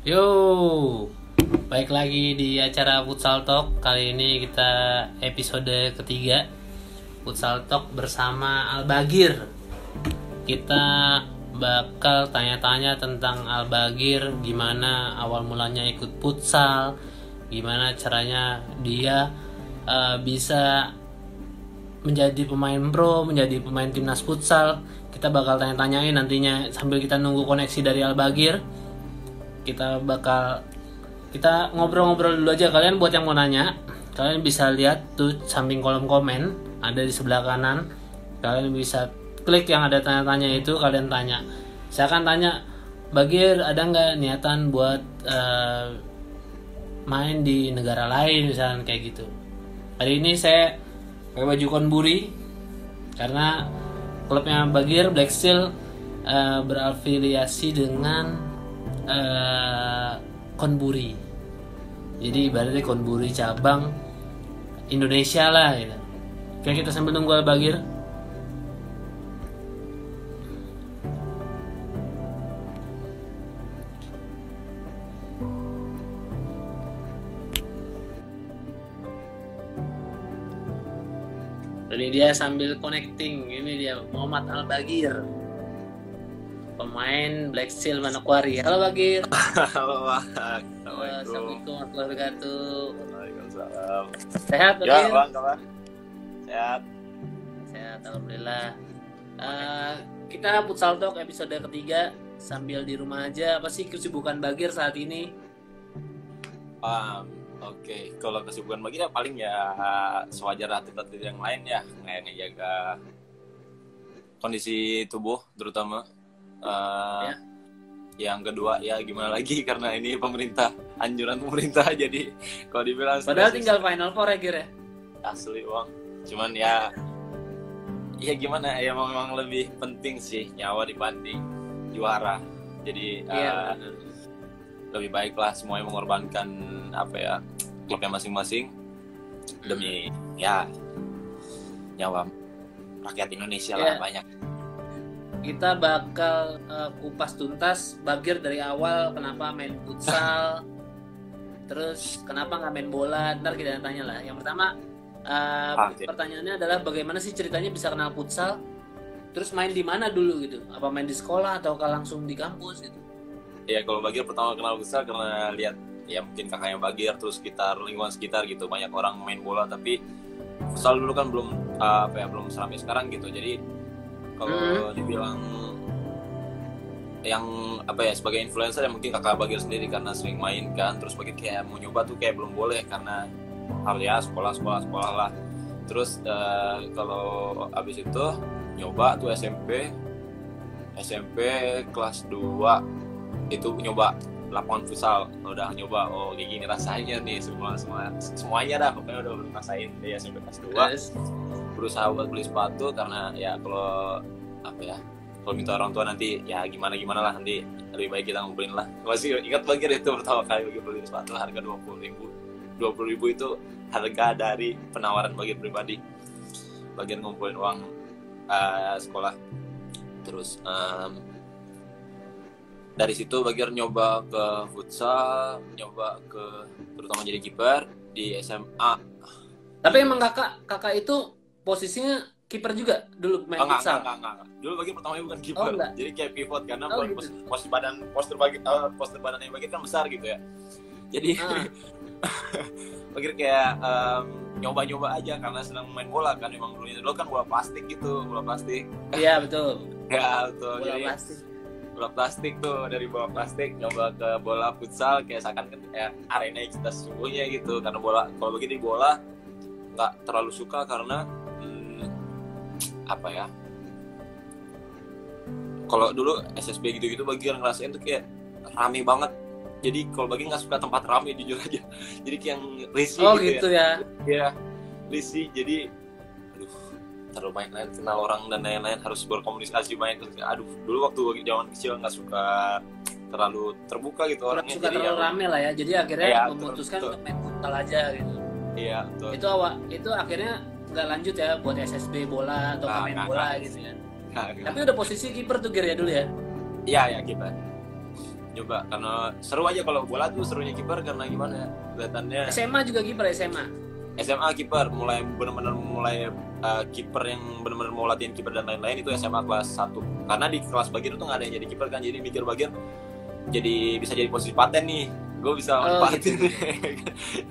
Yo, baik lagi di acara Futsal Talk. Kali ini kita episode ketiga Futsal Talk bersama Albagir. Kita bakal tanya-tanya tentang Albagir, gimana awal mulanya ikut futsal, gimana caranya dia bisa menjadi pemain pro, menjadi pemain timnas futsal. Kita bakal tanya-tanyain nantinya sambil kita nunggu koneksi dari Albagir. Kita ngobrol-ngobrol dulu aja. Kalian buat yang mau nanya, kalian bisa lihat tuh samping kolom komen ada di sebelah kanan. Kalian bisa klik yang ada tanya-tanya itu, kalian tanya. Saya akan tanya, Bagir ada nggak niatan buat main di negara lain misalnya kayak gitu. Hari ini saya pakai baju Konburi karena klubnya Bagir Black Steel berafiliasi dengan Konburi. Jadi ibaratnya Konburi cabang Indonesia lah gitu. Oke, kita sambil nunggu Albagir. Ini dia sambil connecting. Ini dia Muhammad Albagir, pemain Black Steel Manokwari. Halo Bagir. Halo Bang. Assalamualaikum warahmatullahi wabarakatuh. Waalaikumsalam. Sehat Bagir? Ya Bang, kabar? Sehat. Sehat, alhamdulillah. Kita Futsal Talk episode ketiga sambil di rumah aja. Apa sih kesibukan Bagir saat ini? Oke. Kalau kesibukan bagi ya paling ya sewajar atlet-atlet yang lain ya, kayak ngejaga kondisi tubuh terutama. Ya. Yang kedua ya gimana lagi karena ini anjuran pemerintah jadi kalau dibilang Padahal tinggal Final Four ya Gir ya? asli Bang. Cuman ya gimana ya memang lebih penting sih nyawa dibanding juara. Jadi lebih baiklah semuanya mengorbankan klubnya masing-masing demi ya nyawa rakyat Indonesia lah banyak. Kita bakal kupas tuntas Bagir dari awal kenapa main futsal, terus kenapa nggak main bola. Ntar kita tanya lah. Yang pertama pertanyaannya adalah bagaimana sih ceritanya bisa kenal futsal, terus main di mana dulu gitu? Apa main di sekolah atau langsung di kampus gitu? Ya kalau Bagir pertama kenal futsal karena lihat ya mungkin kakaknya Bagir terus lingkungan sekitar gitu banyak orang main bola, tapi futsal dulu kan belum seramai sekarang gitu. Jadi kalau dibilang yang sebagai influencer ya mungkin kakak Bagir sendiri karena sering main kan, terus Bagir kayak mau nyoba tuh kayak belum boleh karena harus ya sekolah lah. Terus kalau abis itu nyoba tuh SMP kelas 2 itu nyoba lapangan futsal. Udah nyoba kayak gini rasanya nih semuanya dah pokoknya udah ngerasain dari SMP kelas 2. Berusaha buat beli sepatu karena ya kalau minta orang tua nanti ya gimana lah, nanti lebih baik kita ngumpulin lah. Masih ingat Bagir itu pertama kali beli sepatu harga 20.000 itu harga dari penawaran Bagir pribadi. Bagir ngumpulin uang sekolah. Terus dari situ Bagir nyoba ke futsal, terutama jadi kiper di SMA. Tapi emang kakak itu posisinya kiper juga dulu main futsal? Enggak. Dulu Bagir pertamanya bukan kiper, jadi kayak pivot karena gitu. postur badannya Bagir kan besar gitu ya. Jadi Bagir kayak nyoba aja karena senang main bola kan, memang dulu kan bola plastik. Iya betul. Ya betul. Bola plastik tuh, dari bola plastik nyoba ke bola futsal kayak seakan kayak arena yang kita sesungguhnya gitu. Karena kalau begini bola nggak terlalu suka karena kalau dulu SSB gitu Bagir ngerasain tuh kayak rame banget. Jadi kalau Bagir nggak suka tempat rame jujur aja. Jadi kayak yang risih gitu ya. Iya, risih. Jadi terlalu banyak kenal orang dan lain-lain, harus berkomunikasi banyak. Dulu waktu zaman kecil nggak suka terlalu terbuka gitu orangnya. Suka terlalu rame lah ya. Jadi akhirnya memutuskan untuk main futsal aja gitu. Iya betul. Itu akhirnya nggak lanjut ya buat SSB bola atau main bola gitu ya. Tapi udah posisi kiper tuh Gir ya dulu ya? Iya kiper. nyoba karena seru aja. Kalau bola tuh serunya kiper karena gimana ya, kelihatannya SMA juga kiper SMA. SMA kiper mulai benar-benar kiper yang benar-benar mau latihan kiper dan lain-lain itu SMA kelas 1. Karena di kelas Bagir itu nggak ada yang jadi kiper kan, jadi mikir Bagir jadi bisa jadi posisi paten nih, gue bisa manfaatin gitu.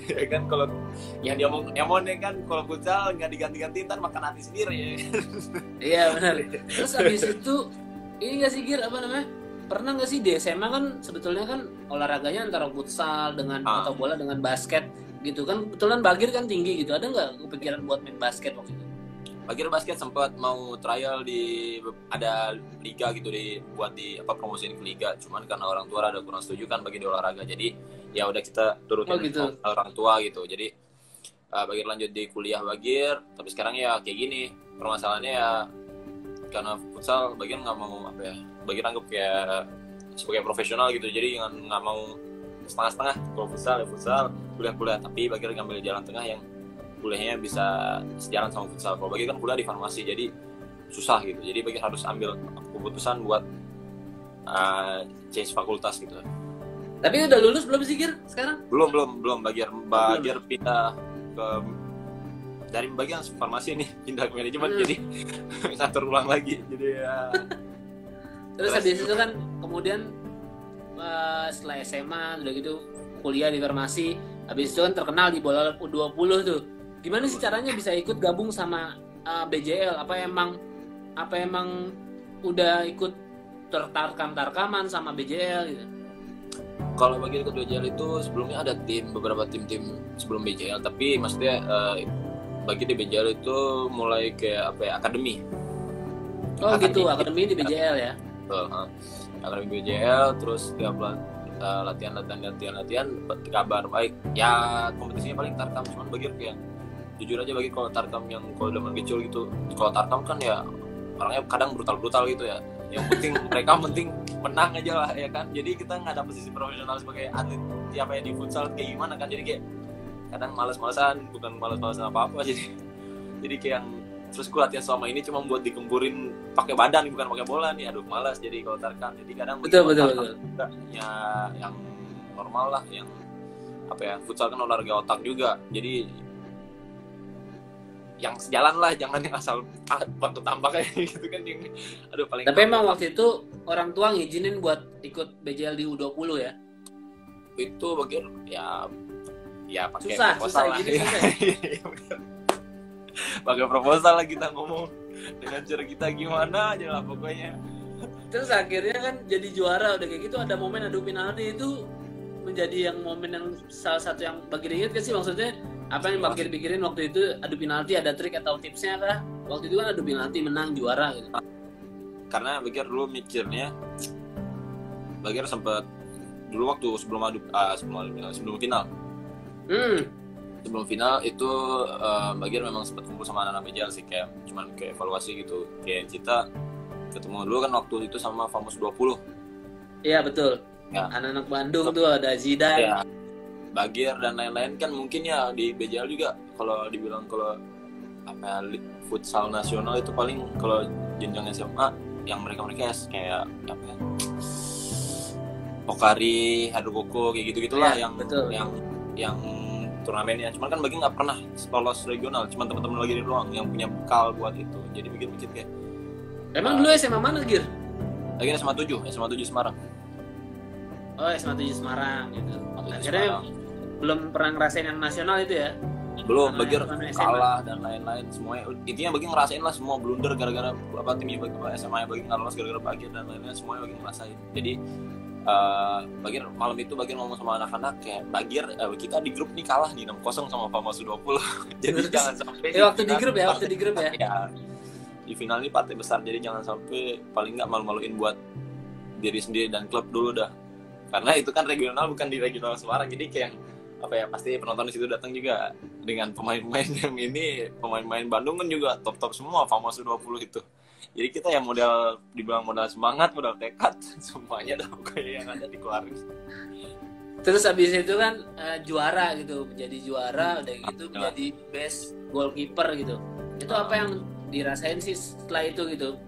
Ya kan kalau yang dia mau kan kalau futsal nggak diganti-ganti ntar makan hati sendiri ya. Iya benar. Terus abis itu ini nggak sih Gir, apa namanya, pernah nggak sih di SMA kan sebetulnya kan olahraganya antara futsal dengan atau bola dengan basket gitu kan, kebetulan Bagir kan tinggi gitu, ada nggak kepikiran buat main basket waktu itu? Bagir basket sempat mau trial di ada liga gitu, buat di promosiin ke liga, cuman karena orang tua ada kurang setuju kan bagi di olahraga, jadi ya udah kita turutin orang tua gitu. Jadi Bagir lanjut di kuliah Bagir, tapi sekarang ya kayak gini permasalahannya ya, karena futsal Bagir nggak mau Bagir anggap kayak sebagai profesional gitu, jadi nggak mau setengah-setengah. Kalau futsal ya futsal, kuliah, tapi Bagir ngambil jalan tengah yang kuliahnya bisa sejalan sama futsal. Kalau Bagir kan kuliah di farmasi, jadi susah gitu, jadi Bagir harus ambil keputusan buat change fakultas gitu. Tapi udah lulus belum sih Gir sekarang? Belum. Bagir pindah ke dari bagian farmasi nih, pindah ke manajemen, jadi ngatur ulang lagi. Jadi ya. Terus habis itu kan kemudian setelah SMA udah gitu kuliah di farmasi, habis itu kan terkenal di bola U20 tuh. Gimana sih caranya bisa ikut gabung sama BJL? Apa emang udah ikut tarkaman sama BJL gitu? Kalau bagi ikut BJL itu sebelumnya ada beberapa tim sebelum BJL, tapi maksudnya bagi di BJL itu mulai kayak akademi. Oh gitu, akademi di BJL ya? Akademi BJL, terus tiap latihan kabar baik. Ya kompetisinya paling tarkam, cuman bagi kayak jujur aja bagi kalau tarkam yang kalau zaman kecil gitu, kalau tarkam kan ya orangnya kadang brutal gitu ya. Yang penting mereka menang aja lah ya kan. Jadi kita nggak ada posisi profesional sebagai atlet ya di futsal kayak gimana kan. Jadi kayak kadang malas-malasan, bukan malas-malasan apa-apa. Jadi kayak yang terus gue latihan selama ini cuma buat dikemburin pakai badan bukan pakai bola nih. Aduh malas jadi kalau tarkam. Jadi kadang betul. Ya yang normal lah, yang futsal kan olahraga otak juga. Jadi yang sejalan lah, jangan yang asal bantu tambah kayak gitu kan yang paling. Tapi emang waktu itu orang tua ngizinin buat ikut BJL di U20 ya? Itu bagian ya pakai proposal lah. Pakai proposal lah kita ngomong dengan cara kita gimana aja lah pokoknya. Terus akhirnya kan jadi juara udah kayak gitu, ada momen adu penalti itu menjadi momen yang salah satu yang Bagir ingat kan sih, maksudnya apa yang Bagir pikirin waktu itu adu penalti, ada trik atau tipsnya kah? Waktu itu kan adu penalti menang juara gitu. Karena Bagir dulu mikirnya, Bagir sempat dulu waktu sebelum final. Sebelum final itu Bagir memang sempat kumpul sama anak-anak BJL sih, kayak cuman kayak evaluasi gitu. Kayak kita ketemu dulu kan waktu itu sama Famos 20. Iya betul. Ya. Anak-anak Bandung tuh ada Zidane. Ya. Bagir dan lain-lain kan mungkin ya di BJL juga kalau dibilang kalau futsal nasional itu paling kalau jenjang SMA yang mereka kayak Pokari, Hadukoko kayak gitu-gitulah ya, yang turnamennya. Cuman kan Bagir nggak pernah lolos regional, cuman teman-teman lagi di ruang yang punya bekal buat itu. Jadi Bagir mikir kayak emang dulu SMA mana Gir? Lagi SMA 7 Semarang. Oh SMA 7 Semarang gitu. Akhirnya belum pernah ngerasain yang nasional itu ya? Belum, Bagir kalah dan lain-lain semuanya. Intinya Bagir ngerasain lah semua blunder gara-gara timnya SMA Bagir nggak lolos gara-gara Bagir dan lain-lain, semuanya Bagir ngerasain. Jadi Bagir malam itu Bagir ngomong sama anak-anak kayak Bagir kita di grup nih kalah nih 6-0 sama Famos 20. Jadi jangan sampai waktu di grup ya. Ya. Di final ini partai besar, jadi jangan sampai paling nggak malu-maluin buat diri sendiri dan klub dulu dah. Karena itu kan regional, bukan di regional Semarang, jadi kayak pasti penonton di situ datang juga dengan pemain-pemain yang ini, pemain-pemain Bandung kan juga top-top semua Famos 20 itu. Jadi kita yang dibilang modal semangat, modal tekad, semuanya dah pokoknya yang ada dikeluarin. Terus abis itu kan juara gitu, menjadi juara, udah gitu menjadi best goalkeeper gitu. Itu apa yang dirasain sih setelah itu gitu?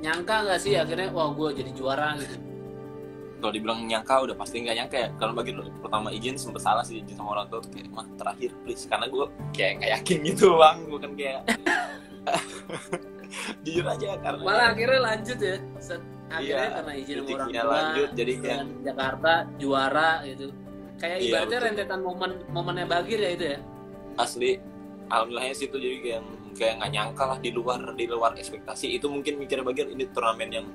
Nyangka nggak sih akhirnya wah gue jadi juara gitu? kalau dibilang nyangka udah pasti nggak nyangka ya. Kalau bagi pertama izin sempet salah sih, izin sama orang tua tuh kayak mah terakhir please, karena gue kayak nggak yakin gitu bang, bukan kayak jujur aja karena malah akhirnya lanjut ya. Akhirnya iya, karena izin sama orang rezeki-nya tua lanjut, jadi dan kayak Jakarta juara gitu. Kayak Iya, ibaratnya betul. rentetan momennya Bagir ya itu ya. asli alhamdulillahnya sih itu, jadi kayak nggak nyangka lah, di luar ekspektasi. Itu mungkin mikirnya Bagir ini turnamen yang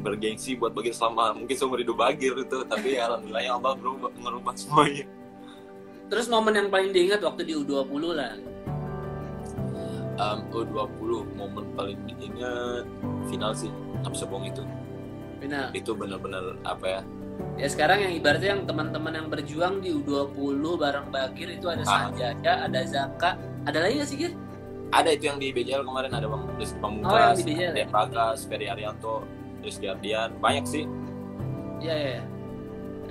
bergengsi buat Bagir selama mungkin seumur hidup Bagir itu, tapi ya alhamdulillahnya Allah ngerubah semuanya. Terus momen yang paling diingat waktu di U20 lah. U20 momen paling diingat final sih, nggak bisa bohong Final. itu benar-benar apa ya. Ya sekarang yang ibaratnya yang teman-teman yang berjuang di U20 bareng Bagir itu ada Sanjaya, ada Zaka, ada lagi nggak sih Gir? Ada itu yang di BJL kemarin, ada Bang Rizky Oh, yang Pamungkas, di BJL, Dev Bagas, Ferry Arianto, Rizky Ardian, banyak sih. Iya ya.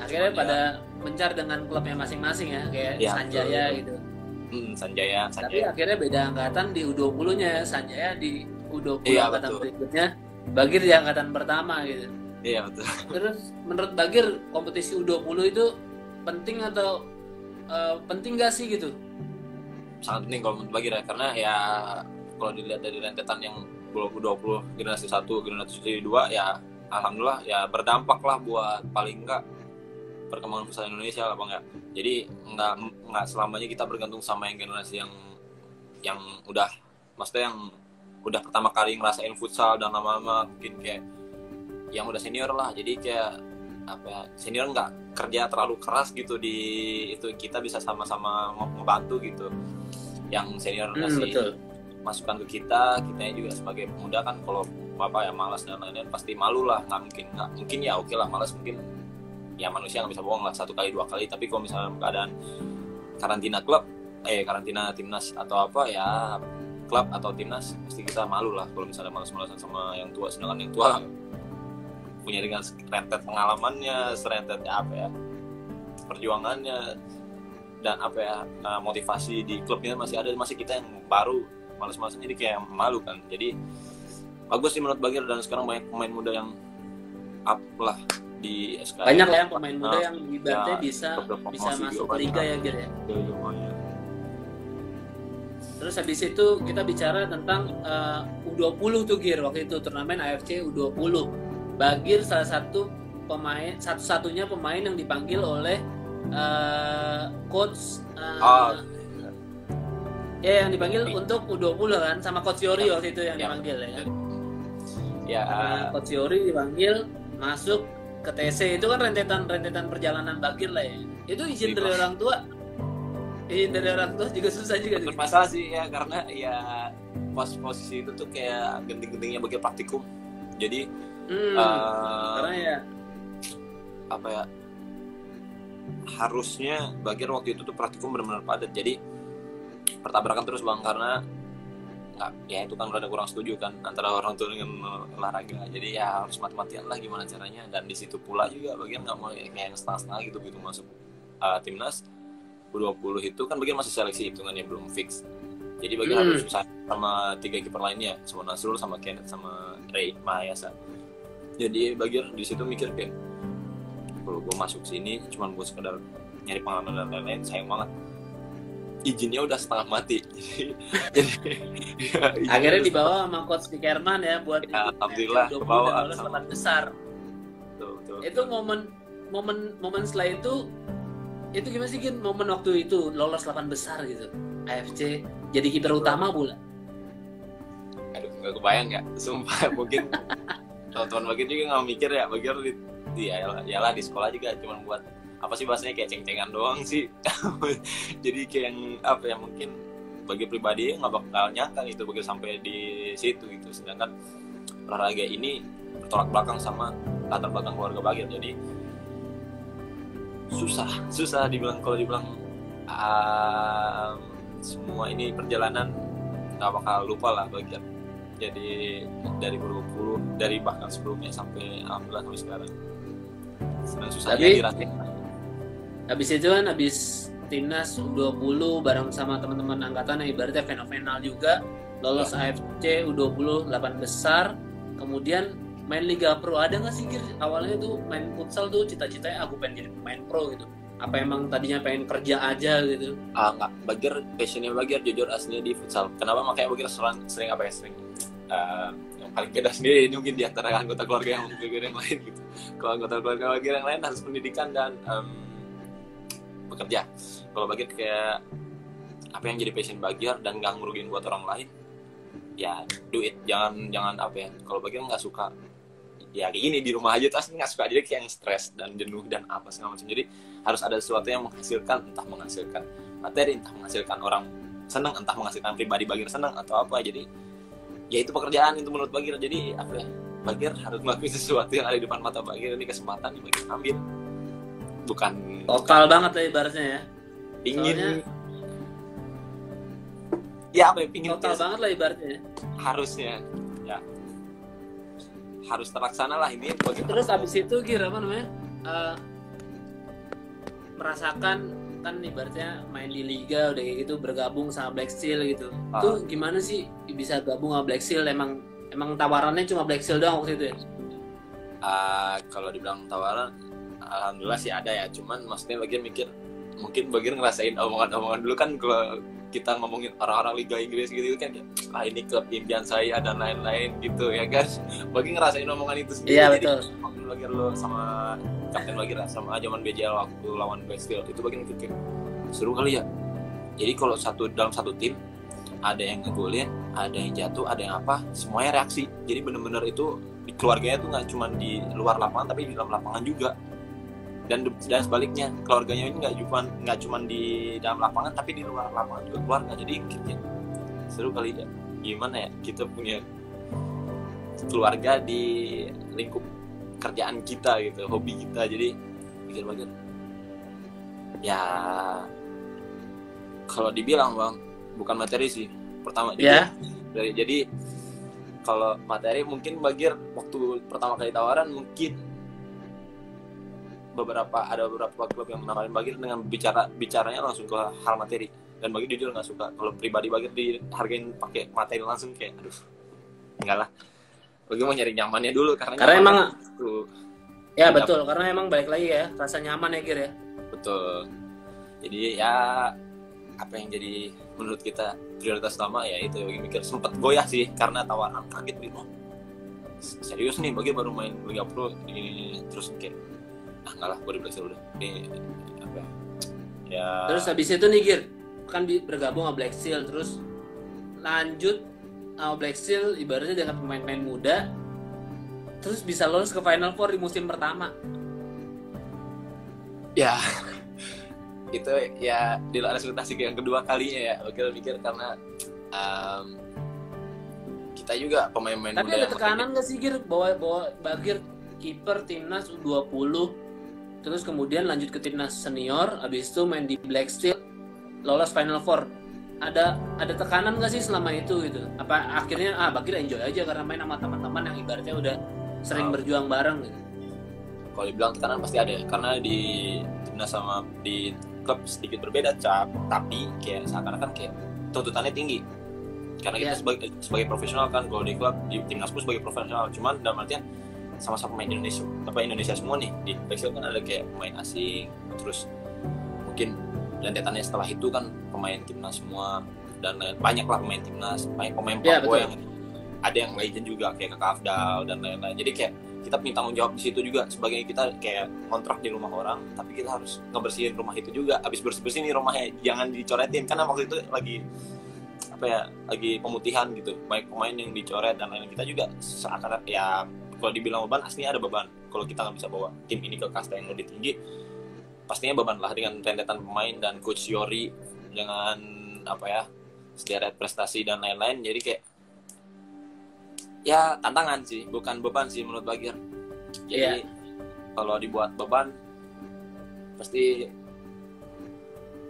Akhirnya Semuanya. pada mencar dengan klubnya masing-masing ya, kayak Iya, Sanjaya betul. gitu. Sanjaya. Tapi akhirnya beda angkatan di U20-nya, Sanjaya di U20 Iya, angkatan betul. berikutnya, Bagir di angkatan pertama gitu. Iya betul. Terus menurut Bagir kompetisi U20 itu penting atau penting gak sih gitu? Sangat penting kalau menurut Bagir ya, karena ya kalau dilihat dari rentetan yang U20 generasi 1, generasi 2 ya alhamdulillah ya berdampak lah buat paling enggak perkembangan futsal Indonesia lah Bang ya. Jadi nggak selamanya kita bergantung sama yang generasi yang udah, maksudnya yang udah pertama kali ngerasain futsal dan lama-lama mungkin kayak yang udah senior lah. Jadi kayak apa ya, senior nggak kerja terlalu keras gitu di itu, kita bisa sama-sama membantu gitu. Yang senior ngasih Betul. masukan ke kita juga sebagai pemuda kan, kalau bapak ya malas dan lain-lain pasti malu lah. Nggak mungkin ya oke lah malas, mungkin ya manusia nggak bisa bohong lah 1 kali 2 kali, tapi kalau misalnya keadaan karantina klub karantina timnas atau apa ya, klub atau timnas, pasti kita malu lah kalau misalnya malas-malasan sama yang tua. Sedangkan yang tua punya dengan rentet pengalamannya, serentet apa ya perjuangannya, dan apa ya motivasi di klubnya masih ada, masih kita yang baru malas-malasan, jadi kayak malu kan. Jadi bagus sih menurut Bagir, dan sekarang banyak pemain muda yang up lah di SKI. Banyak lah yang pemain muda yang ibaratnya ya, bisa berpromosi masuk juga ke liga banyak. ya Gir ya. Semuanya. Terus habis itu kita bicara tentang U20 tuh Gir, waktu itu turnamen AFC U20. Bagir salah satu pemain, satu-satunya pemain yang dipanggil oleh coach ya yang dipanggil untuk U20 kan, sama coach Yori waktu itu yang dipanggil ya. Ya, Coach Yori dipanggil masuk ke TC, itu kan rentetan perjalanan Bagir lah ya. Itu izin dari orang tua. Izin dari orang tua juga susah juga. Bermasalah sih ya, karena ya pas posisi itu tuh kayak genting-gentingnya Bagir praktikum. Jadi karena ya apa ya, harusnya Bagir waktu itu tuh praktikum benar-benar padat. Jadi pertabrakan terus Bang, karena ya itu kan rada kurang setuju kan antara orang tua dengan olahraga. Jadi ya harus mati-matian lah gimana caranya. Dan di situ pula juga Bagir nggak mau kayak yang setengah-setengah gitu masuk timnas U20 itu kan Bagir masih seleksi hitungannya belum fix. Jadi Bagir harus sama 3 kiper lainnya, sama Nasrul, sama Kenneth, sama Ray Mahayasa. Jadi Bagir di situ mikir kayak kalau gue masuk sini cuma buat sekedar nyari pengalaman dan lain-lain, sayang banget. Izinnya udah setengah mati. Jadi ya, akhirnya dibawa sama coach Pikerman ya buat ya, alhamdulillah kebawa sama besar. Betul. Itu momen setelah itu gimana sih Gin, momen waktu itu lolos 8 besar gitu AFC jadi kiper utama pula. Aduh, nggak kebayang ya, sumpah. Mungkin teman-teman Bagir juga nggak mikir ya, Bagir yalah di sekolah juga cuma buat apa sih bahasanya, kayak ceng-cengan doang sih. Jadi kayak yang apa ya, mungkin bagi pribadi nggak bakal nyangka gitu Bagir sampai di situ gitu. Sedangkan olahraga ini bertolak belakang sama latar belakang keluarga Bagir. Jadi susah dibilang, kalau dibilang semua ini perjalanan nggak bakal lupa lah Bagir. Jadi dari U20, dari bahkan sebelumnya sampai alhamdulillah sampai sekarang. Senang susahnya dirasain. Habis itu kan habis timnas U20 bareng sama teman-teman angkatan yang ibaratnya fenomenal juga, lolos AFC U20 8 besar. Kemudian main Liga Pro ada nggak sih Gir? Awalnya tuh main futsal tuh cita-citanya aku pengen jadi pemain pro gitu. Apa emang tadinya pengen kerja aja gitu? Enggak, Bagir passionnya Bagir jujur aslinya di futsal. Kenapa makanya Bagir sering apa ya sering yang paling beda sendiri mungkin di antara anggota keluarga yang lain gitu. Kalau anggota keluarga Bagir yang lain harus pendidikan dan bekerja. Kalau Bagir kayak apa yang jadi passion Bagir dan nggak ngerugiin buat orang lain, ya do it. Jangan apa ya. Kalau Bagir nggak suka ya kayak gini di rumah aja terus nggak suka, jadi kayak yang stres dan jenuh dan apa segala macam. Jadi harus ada sesuatu yang menghasilkan, entah menghasilkan materi, entah menghasilkan orang senang, entah menghasilkan pribadi Bagir senang atau apa. Jadi ya itu pekerjaan itu menurut Bagir. Jadi apa ya, Bagir harus melakukan sesuatu yang ada di depan mata Bagir. Ini kesempatan yang Bagir ambil, bukan total banget ya ibaratnya ya. pingin Soalnya, ya apa ya, pingin total banget lah ibaratnya ya. harusnya ya harus terlaksana lah ini Bagir. Terus abis itu Gir apa namanya merasakan kan ibaratnya main di liga udah kayak gitu, bergabung sama Black Steel gitu. Tuh gimana sih bisa gabung sama Black Steel? Emang tawarannya cuma Black Steel doang waktu itu ya? Kalau dibilang tawaran alhamdulillah sih ada ya, cuman maksudnya Bagir mikir mungkin Bagir ngerasain omongan-omongan dulu kan. Kalau kita ngomongin orang-orang Liga Inggris gitu kan, ini klub impian saya dan lain-lain gitu ya kan. Bagir ngerasain omongan itu sendiri. Iya betul. betul. Waktu Bagir lo sama kapten Bagir sama zaman BJL waktu lawan Westfield itu Bagir mikir seru kali ya. Jadi kalau dalam satu tim ada yang ngegolin, ada yang jatuh, ada yang apa, semuanya reaksi. Jadi bener-bener itu di keluarganya tuh nggak cuma di luar lapangan tapi di dalam lapangan juga. Dan sebaliknya, keluarganya ini nggak cuma di dalam lapangan tapi di luar lapangan juga keluarga. Jadi ya, seru kali ya. Gimana ya kita punya keluarga di lingkup kerjaan kita gitu, hobi kita. Jadi pikir-pikir ya kalau dibilang Bang bukan materi sih pertama juga. Jadi kalau materi mungkin Bagir waktu pertama kali tawaran mungkin ada beberapa klub yang menawarin Bagir dengan bicaranya langsung ke hal materi, dan Bagir jujur nggak suka. Kalau pribadi Bagir dihargain pakai materi langsung kayak aduh enggak lah. Bagir mau nyari nyamannya dulu karena emang itu ya betul, karena emang balik lagi ya rasa nyaman ya Gir ya. Betul. Jadi ya apa yang jadi menurut kita prioritas utama ya itu. Bagir mikir sempet goyah sih karena tawaran kaget gitu. Serius nih Bagir baru main Liga Pro ini, terus kayak enggak lah, gue di Black Steel udah ini apa ya. Terus habis itu nih Gir kan bergabung sama Black Steel, terus lanjut sama Black Steel ibaratnya dengan pemain-pemain muda, terus bisa lolos ke Final Four di musim pertama ya. Itu ya di luar ekspektasi yang kedua kalinya ya. Oke, mikir karena kita juga pemain-pemain muda. Tapi ada tekanan nggak sih Gir bawa Bagir kiper timnas U20, terus kemudian lanjut ke timnas senior, habis itu main di Black Steel, lolos Final Four. Ada tekanan nggak sih selama itu gitu? Apa akhirnya Bagir enjoy aja karena main sama teman-teman yang ibaratnya udah sering berjuang bareng gitu? Kalau dibilang tekanan pasti ada ya, karena di timnas sama di klub sedikit berbeda tapi kayak seakan-akan kayak tuntutannya tinggi. Karena kita sebagai profesional kan, kalau di klub di timnas pun sebagai profesional, cuman dalam artian sama-sama pemain Indonesia semua nih. Di Black Steel kan ada kayak pemain asing, terus mungkin lantetannya setelah itu kan pemain timnas semua, dan banyak lah pemain timnas, pemain Papua yang ada yang legend juga kayak Kakak Afdal dan lain-lain. Jadi kayak kita punya tanggung jawab di situ juga, sebagai kita kayak kontrak di rumah orang, tapi kita harus ngebersihin rumah itu juga. Abis bersih nih rumahnya jangan dicoretin, karena waktu itu lagi pemutihan gitu, baik pemain yang dicoret dan lain-lain. Kita juga seakan ya kalau dibilang beban, aslinya ada beban. Kalau kita nggak bisa bawa tim ini ke kasta yang lebih tinggi, pastinya beban lah dengan rentetan pemain dan coach Yori dengan sederet prestasi dan lain-lain. Jadi kayak ya tantangan sih, bukan beban sih menurut Bagir. Jadi kalau dibuat beban pasti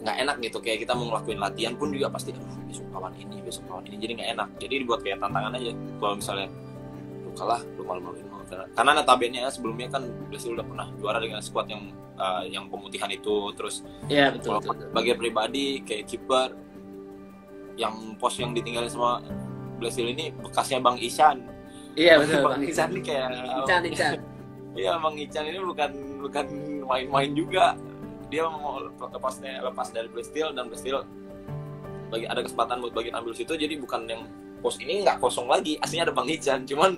nggak enak gitu. Kayak kita mau ngelakuin latihan pun juga pasti besok lawan ini, jadi nggak enak. Jadi dibuat kayak tantangan aja. Kalau misalnya kalah lu malu-maluin, karena notabene sebelumnya kan Black udah pernah juara dengan skuad yang pemutihan itu. Terus betul. Bagir pribadi kayak kiper yang pos yang ditinggalin sama Black ini bekasnya Bang Ishan. Iya betul Bang Ican nih kayak Ican. Iya, Bang Ican ini bukan main-main juga. Dia mau lepas dari Prestil, dan Prestil bagi ada kesempatan buat bagian ambil situ, jadi bukan yang pos ini nggak kosong lagi, aslinya ada Bang Ican. Cuman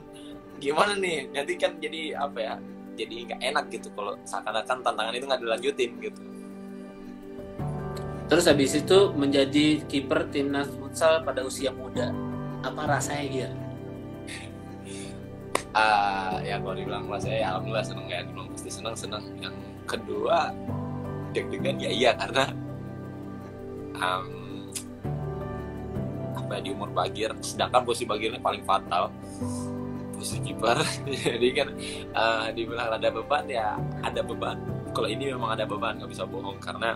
gimana nih, nanti kan jadi apa ya, jadi nggak enak gitu kalau seakan-akan tantangan itu nggak dilanjutin gitu. Terus habis itu menjadi kiper timnas futsal pada usia muda, apa rasanya Gir? Ya kalau dibilang saya alhamdulillah seneng ya, dibilang pasti seneng. Yang kedua deg-degan ya iya, karena di umur Bagir, sedangkan posisi Bagirnya paling fatal, posisi kiper. Jadi kan dibilang ada beban, ya ada beban. Kalau ini memang ada beban, nggak bisa bohong, karena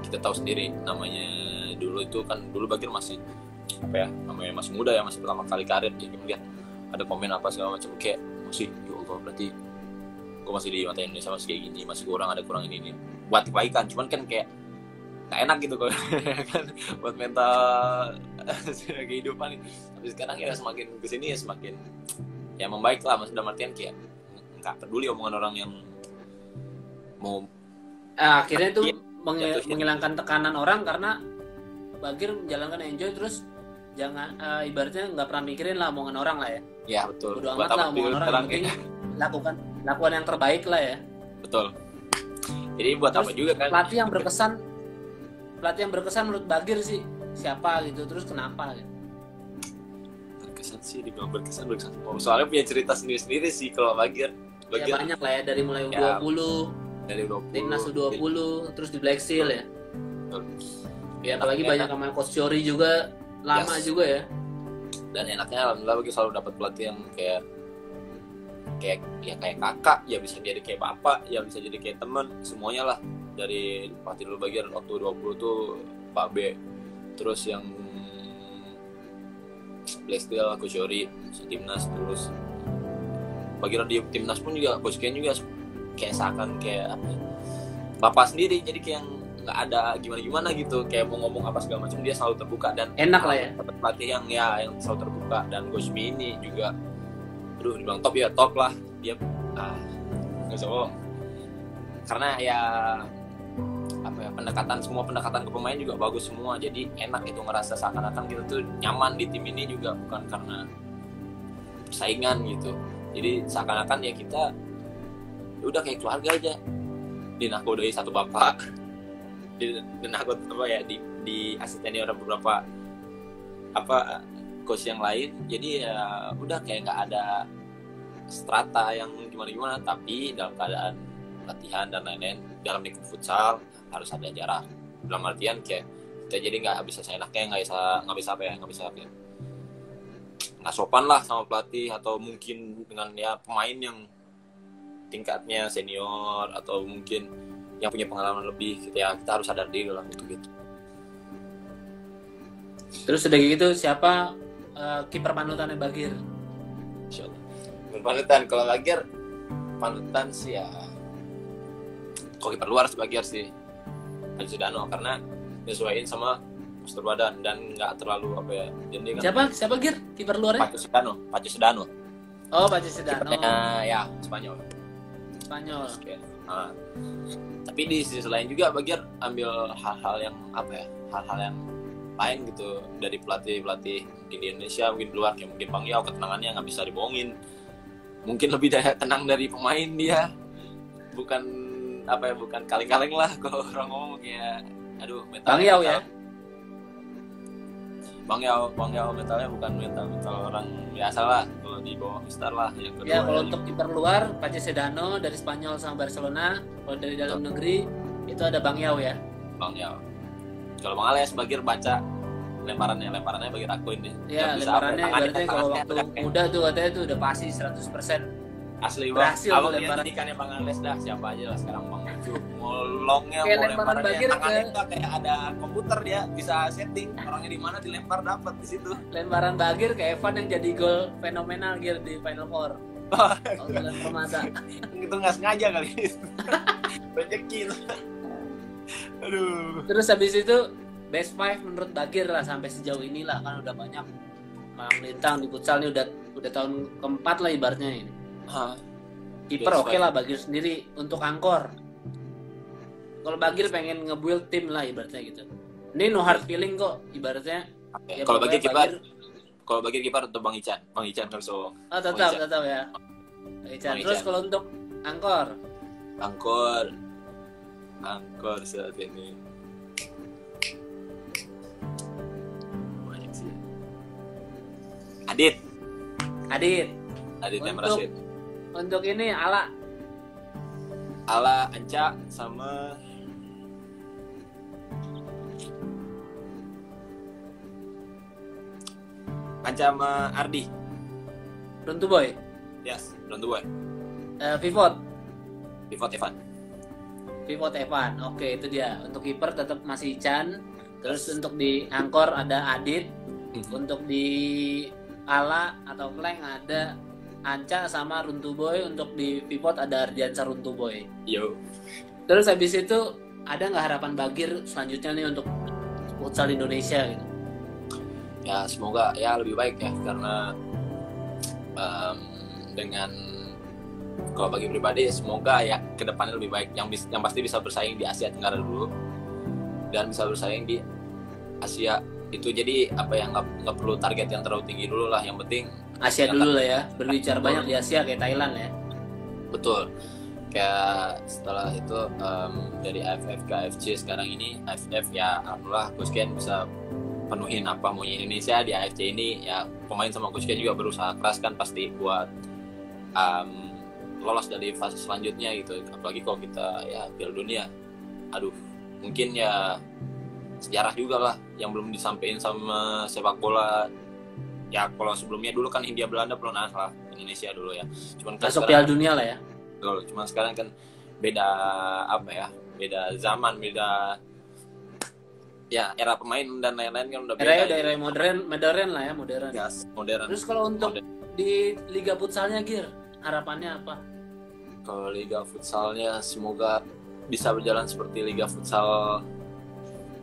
kita tahu sendiri namanya dulu itu kan, dulu Bagir masih namanya masih muda ya, masih pertama kali karir. Jadi melihat ada komen apa segala macam, kayak masih ya Allah, berarti gue masih di mata Indonesia masih kayak gini, masih kurang ini buat kebaikan. Cuman kan kayak nggak enak gitu kan buat mental kehidupan. Tapi sekarang ya semakin kesini ya semakin ya membaik lah, mas, dalam artian kayak nggak peduli omongan orang yang mau akhirnya itu menghilangkan tekanan orang, karena Bagir menjalankan enjoy, terus jangan ibaratnya nggak pernah mikirin lah omongan orang lah ya. Ya betul. Bodo amat lah omongan orang, yang penting lakukan yang terbaik lah ya. Betul. Jadi buat terus, apa juga kan? Pelatih yang berkesan menurut Bagir sih siapa gitu, terus kenapa gitu? Berkesan sih, dibilang berkesan. Soalnya punya cerita sendiri sih kalau Bagir. Ya banyak lah ya, dari mulai U20, dari U20, timnas U20, terus di Black Seal ya. Ya apalagi banyak sama Coach Yori juga, lama juga ya. Dan enaknya alhamdulillah Bagir selalu dapat pelatih yang kayak kakak, ya bisa jadi kayak bapak, ya bisa jadi kayak teman, semuanya lah. Dari pelatih dulu Bagir waktu 20 tuh Pak B, terus yang Black Steel Coach Yori timnas, terus Bagir di timnas pun juga Coach Ken juga kayak seakan kayak bapak sendiri, jadi kayak nggak ada gimana gitu, kayak mau ngomong apa segala macam dia selalu terbuka, dan enak lah ya. Pelatih yang selalu terbuka. Dan Coach Mi ini juga, aduh dibilang top ya top lah, dia nggak bisa bohong, karena ya pendekatan ke pemain juga bagus semua, jadi enak itu ngerasa seakan-akan kita tuh nyaman di tim ini juga, bukan karena persaingan gitu. Jadi seakan-akan ya kita udah kayak keluarga aja, dinakodai satu bapak, di asisteni orang beberapa coach yang lain. Jadi ya udah kayak nggak ada strata yang gimana, tapi dalam keadaan latihan dan lain-lain dalam lingkup futsal harus ada jarak. Dalam artian kayak kita jadi nggak bisa seenaknya, nggak sopan lah sama pelatih, atau mungkin dengan ya pemain yang tingkatnya senior, atau mungkin yang punya pengalaman lebih gitu ya. Kita harus sadar diri lah gitu. Terus udah gitu siapa kiper panutannya Bagir? Insyaallah. Panutan kalau Bagir, panutan sih ya kalau kiper luar Bagir sih Haji Sudano, karena nyesuaiin sama postur badan dan nggak terlalu jadi kan. Siapa Gir kiper luarnya? Pacu Sudano. Oh, Pacu Sudano. Ya Spanyol. Okay. Tapi di sisi lain juga Bagir ambil hal-hal yang lain gitu dari pelatih di Indonesia, mungkin di luar, kayak mungkin Bang Yao, ketenangannya nggak bisa dibohongin, mungkin lebih tenang dari pemain dia, bukan kaleng-kaleng lah kalau orang ngomong, kayak aduh mental Bang Yao ya. Bang Yao mentalnya bukan mental orang biasa lah, kalau di bawah Mister lah. Yang kedua ya kalau untuk kiper luar Pacu Sudano dari Spanyol sama Barcelona. Kalau dari dalam negeri itu ada Bang Yao ya. Bang Yao. Kalau Bang Ales Bagir baca lemparannya Bagir akuin deh. Ya lemparannya berarti kalau waktu muda tuh katanya tuh udah pasti 100% asli berhasil. Abang lihat ikannya Bang Ales dah, siapa aja lah sekarang Bang Maju mau longnya kayak mau lemparan Bagir tangannya kayak ada komputer, dia bisa setting orangnya di mana dilempar dapat di situ. Lemparan Bagir kayak Evan yang jadi gol fenomenal Gir di Final Four. Bulan Permata. Itu nggak sengaja kali. Rezeki. Aduh. Terus habis itu best 5 menurut Bagir lah sampai sejauh ini lah, kan udah banyak Malang Melintang di futsal nih udah tahun keempat lah ibaratnya ini. Kiper Yes, oke lah Bagir sendiri untuk angkor. Kalau Bagir pengen nge-build tim lah ibaratnya gitu. Ini no hard feeling kok ibaratnya. Ya, kalau Bagir pokoknya kiper untuk Bang Ican Karso. Oh tetap ya. Ican. Terus kalau untuk angkor saat ini banyak sih. Adit M. Rashid. Untuk ini Ala Anca sama Ardi. Runtu Boy. Yes, Runtu Boy. Pivot Evan. Oke, itu dia. Untuk kiper tetap masih Chan. Terus untuk di angkor ada Adit. Untuk di Ala atau Kleng ada Anca sama Runtu Boy. Untuk di pivot ada Ardiansa Runtu Boy. Yo. Terus habis itu ada nggak harapan Bagir selanjutnya nih untuk futsal Indonesia gitu? Ya semoga ya lebih baik ya, karena dengan kalau bagi pribadi semoga ya kedepannya lebih baik, yang pasti bisa bersaing di Asia Tenggara dulu dan bisa bersaing di Asia itu. Jadi apa yang nggak perlu target yang terlalu tinggi dulu lah, yang penting Asia dulu lah ya, berbicara banyak di Asia kayak Thailand ya. Betul, kayak setelah itu dari AFF ke AFC, sekarang ini AFF ya alhamdulillah Coach Ken bisa penuhin apa maunya Indonesia. Di AFC ini ya pemain sama Coach Ken juga berusaha keras kan pasti buat lolos dari fase selanjutnya gitu. Apalagi kalau kita ya Piala Dunia, aduh mungkin ya sejarah juga lah yang belum disampaikan sama sepak bola. Ya kalau sebelumnya dulu kan Hindia Belanda pernah lah Indonesia dulu ya, cuman kan masuk Piala Dunia lah ya. Betul, cuman sekarang kan beda beda zaman, beda ya era pemain dan lain-lain kan udah beda. Era modern lah ya, modern. Yes, modern. Terus kalau untuk di Liga Futsalnya Gir, harapannya apa? Kalau Liga Futsalnya semoga bisa berjalan seperti Liga Futsal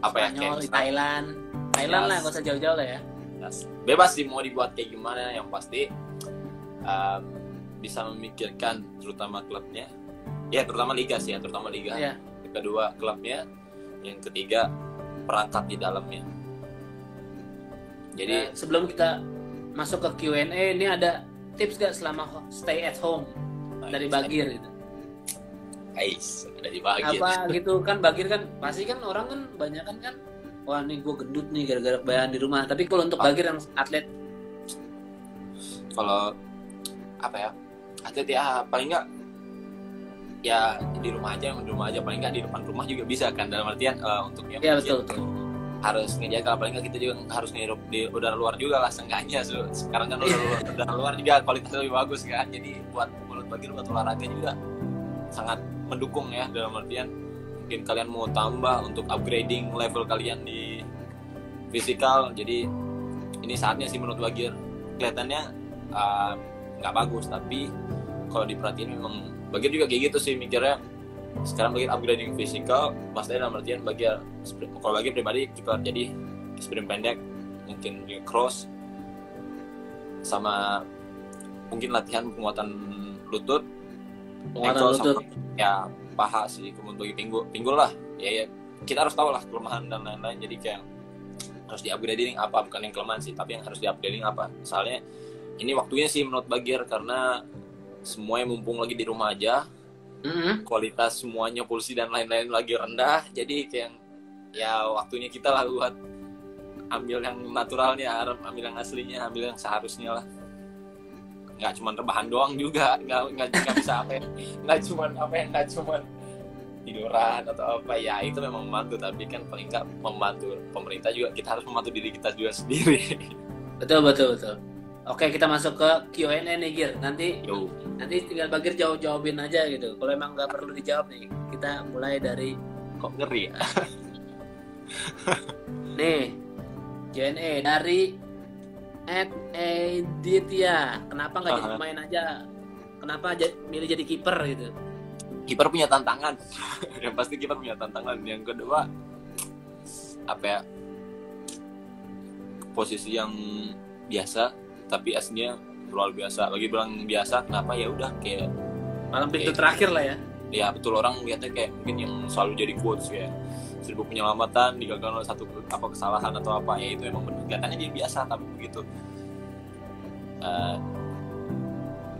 Spanyol, di Thailand lah, nggak usah jauh-jauh lah ya. Yes. Bebas sih mau dibuat kayak gimana, yang pasti bisa memikirkan terutama klubnya, ya terutama liga sih ya, terutama liga. Yeah. Yang kedua klubnya, yang ketiga perangkat di dalamnya. Jadi sebelum kita masuk ke Q&A, ini ada tips gak selama stay at home dari Bagir gitu? Dari Bagir. Apa gitu kan, Bagir kan pasti kan orang kan banyak kan wah nih gue gendut nih gara-gara kebanyakan di rumah. Tapi kalau untuk Bagir yang atlet, kalau atlet ya paling nggak ya di rumah aja paling nggak di depan rumah juga bisa kan, dalam artian untuk yang ya betul harus ngejaga, paling nggak kita juga harus ngirup di udara luar juga lah seenggaknya. Sekarang kan udara luar juga kualitasnya lebih bagus kan, jadi buat Bagir buat olahraga juga sangat mendukung ya, dalam artian mungkin kalian mau tambah untuk upgrading level kalian di fisikal. Jadi ini saatnya sih menurut Bagir. Kelihatannya nggak bagus, tapi kalau diperhatiin memang Bagir juga kayak gitu sih mikirnya. Sekarang Bagir upgrading fisikal, maksudnya dalam artian Bagir, kalau Bagir pribadi kiper, jadi sprint pendek, mungkin cross, sama mungkin latihan penguatan lutut, ankle, sama ya paha sih, kemudian bagi pinggul lah. Ya kita harus tahu lah kelemahan dan lain-lain. Jadi kayak harus di-upgrading apa, bukan yang kelemahan sih, tapi yang harus di-upgrading apa. Misalnya ini waktunya sih menurut Bagir, karena semuanya mumpung lagi di rumah aja, kualitas semuanya, pulsi dan lain-lain lagi rendah. Jadi kayak ya waktunya kita lah buat ambil yang naturalnya, ambil yang aslinya, ambil yang seharusnya lah. Nggak cuma rebahan doang juga, nggak bisa nggak cuma tiduran atau apa ya, itu memang membantu, tapi kan paling nggak membantu pemerintah juga, kita harus membantu diri kita juga sendiri. Betul. Oke, kita masuk ke Q&A nih Gir. Nanti tinggal Bagir jawabin aja gitu. Kalau emang nggak perlu dijawab nih, kita mulai dari kok ngeri ya. Nih Q&A dari Editya. Kenapa nggak jadi pemain aja? Kenapa milih jadi kiper gitu? Kiper punya tantangan. Yang pasti kiper punya tantangan. Yang kedua posisi yang biasa tapi aslinya luar biasa. Bagi bilang biasa kenapa, ya udah kayak malam pintu terakhir lah ya. Ya betul, orang lihatnya kayak mungkin yang selalu jadi quotes ya, 1000 penyelamatan digagal oleh satu kesalahan atau apa, ya itu emang benar kelihatannya dia biasa, tapi begitu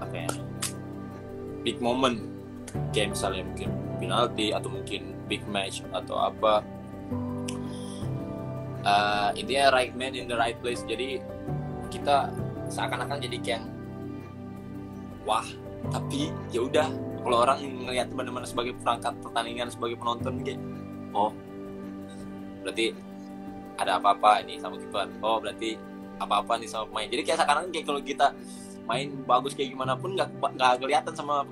apa ya, big moment kayak misalnya mungkin penalti atau mungkin big match atau apa, intinya right man in the right place. Jadi kita seakan-akan jadi kayak wah, tapi ya udah, kalau orang ngelihat teman-teman sebagai perangkat pertandingan, sebagai penonton kayak oh berarti ada apa-apa ini sama kiper, oh berarti apa-apa nih sama pemain. Jadi kayak seakan-akan kayak kalau kita main bagus kayak gimana pun nggak kelihatan sama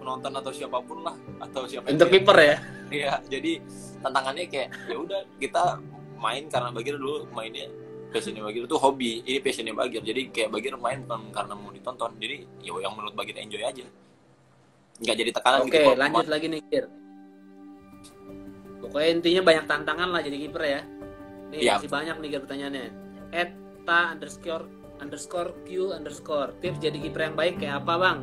penonton atau siapapun lah, atau siapa untuk kiper ya. Iya, jadi tantangannya kayak ya udah kita main karena Bagir dulu mainnya passionnya Bagir itu hobi, ini passionnya Bagir. Jadi kayak Bagir main bukan karena mau ditonton, jadi ya yang menurut Bagir enjoy aja, nggak jadi tekanan. Oke, gitu. Lanjut lagi nih Gir. Pokoknya intinya banyak tantangan lah jadi kiper ya. Nih ya, masih banyak nih Gir pertanyaannya. @ta_q_. Tips jadi kiper yang baik kayak apa bang?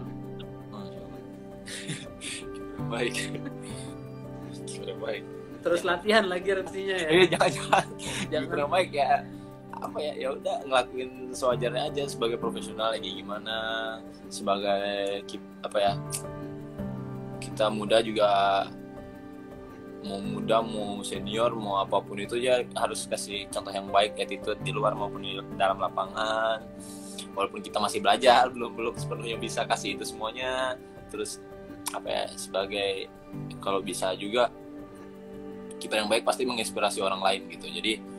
Baik. Kiper yang baik. Terus latihan lagi artinya ya. Iya, jangan. Kiper yang baik ya apa ya, ya udah ngelakuin sewajarnya aja sebagai profesional ya, gimana sebagai apa ya, kita muda juga, mau muda mau senior mau apapun itu ya harus kasih contoh yang baik, attitude di luar maupun di dalam lapangan. Walaupun kita masih belajar, belum sepenuhnya bisa kasih itu semuanya. Terus apa ya, sebagai kalau bisa juga kiper yang baik pasti menginspirasi orang lain gitu. Jadi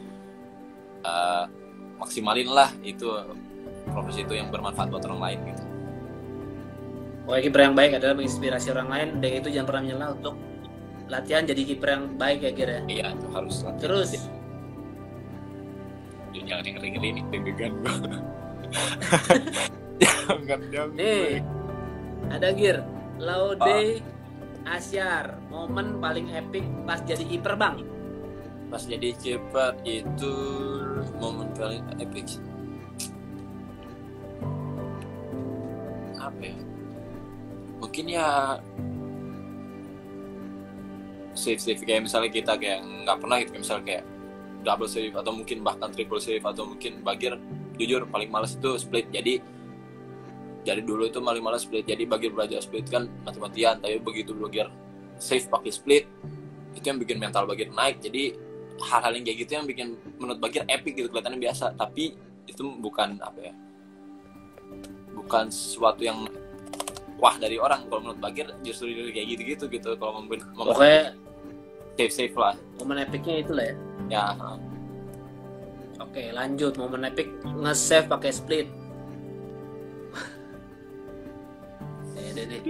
maksimalin lah itu profesi itu yang bermanfaat buat orang lain gitu. Pokoknya kiper yang baik adalah menginspirasi orang lain, dan itu jangan pernah menyerah untuk latihan jadi kiper yang baik ya Kira. Iya, itu harus latihan. Terus jangan ngeri-ngeri nih deg-degan gua. Jangan. Nih ada Gir, Laude Asyar, momen paling epic pas jadi kiper bang. Pas jadi kiper itu momen paling epic apa ya? Mungkin ya save kayak misalnya kita kayak nggak pernah gitu, misalnya kayak double save atau mungkin bahkan triple save, atau mungkin Bagir jujur paling males itu split. Jadi dulu itu paling males split. Jadi Bagir belajar split kan mati-matian, tapi begitu Bagir save pakai split itu yang bikin mental Bagir naik. Jadi hal-hal yang kayak gitu yang bikin menurut Bagir epic gitu, kelihatannya biasa tapi itu bukan apa ya, bukan sesuatu yang wah dari orang. Kalau menurut Bagir justru kayak gitu kalau pokoknya save lah. Momen epicnya itu lah ya. Ya. Oke, lanjut. Momen epic nge-save pakai split. Deh.